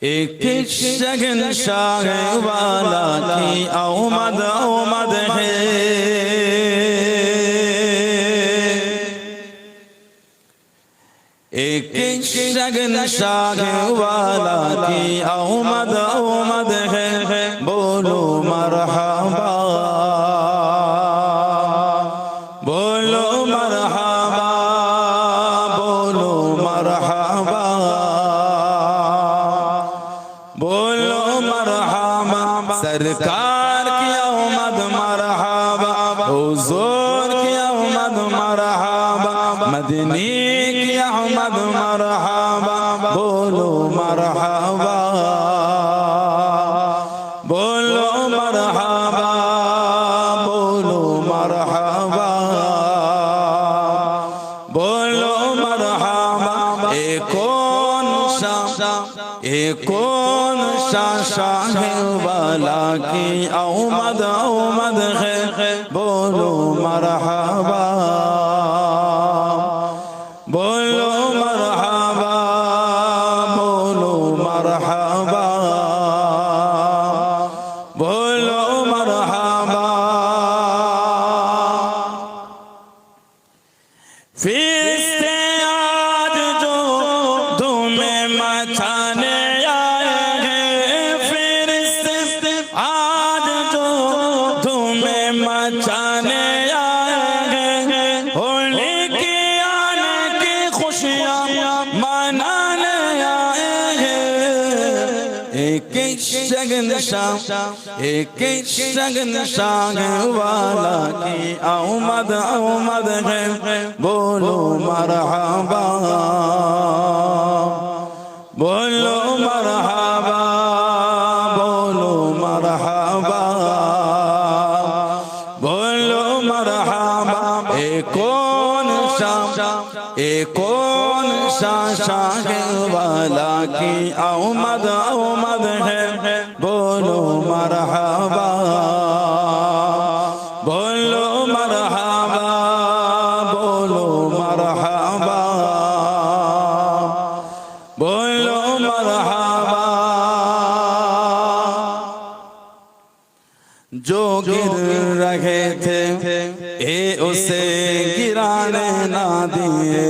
एक शहंशाह वाला की आमद आमद है। एक शहंशाह वाला की आमद आमद है। बोलो मरहबा, बोलो मरहबा, बोलो मरहबा, बोलो मरहबा। सरकार की आमद मरहबा, हुजूर की आमद मरहबा, मदनी की आमद मरहबा। बोलो मरहबा, बोलो मरहबा, बोलो मरहबा, बोलो मरहबा। कौन सा शाह वाला की आमद आमद है। बोलो मरहबा, बोलो मरहबा, बोलो मरहबा, बोलो मरहबा। फरिश्ते आज जो धूमें मचाने आए हैं, फरिश्ते आज जो धूमें मचाने आए हैं, होली की आने की खुशियाँ मनाने आए हैं। एक शगनशाह, एक शगनशाह वाला की आमद आमद है। बोलो मरहबा, बोलो मरहबा, बोलो मरहबा, बोलो मरहबा। कौन सा शाह वाला की आमद आमद है। बोलो मरहबा, बोलो मरहबा, बोलो मरहबा, बोलो मरहबा। जो गिर रहे थे उसे गिराने ना दिए,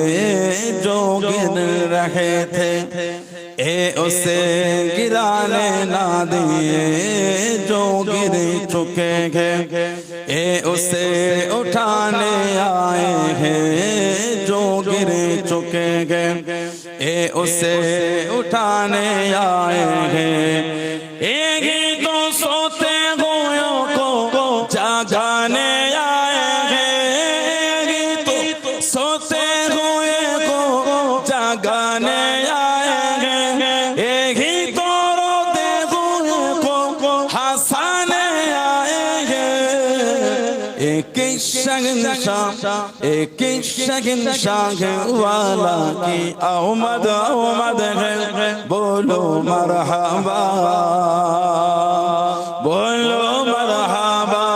जो गिर रहे थे उसे गिराने ना दिए, जो गिर चुके हैं उसे उठाने आए हैं, जो गिर चुके हैं उसे उठाने आए हैं। एक ही तो सोते हुओं को जागाने आए हैं, एक ही तो सोते हुए को जागाने आए हैं, एक ही तो रोते हुए को हंसाने आए हैं। एक शगनशाह, एक शगनशाह वाला की आमद आमद है। बोलो मरहबा, बोलो मरहबा,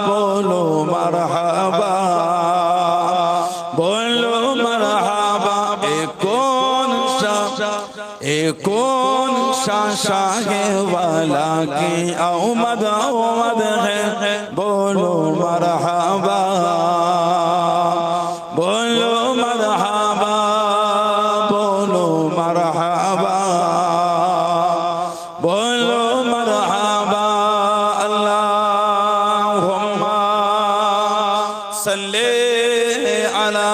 बोलो मरहबा, बोलो मरहबा। कौन सा शाह वाला की आमद आमद है। बोलो मरहबा, बोलो मरहबा, बोलो मरहबा, बोलो मरहबा। अल्लाहुम्मा सल्ली अला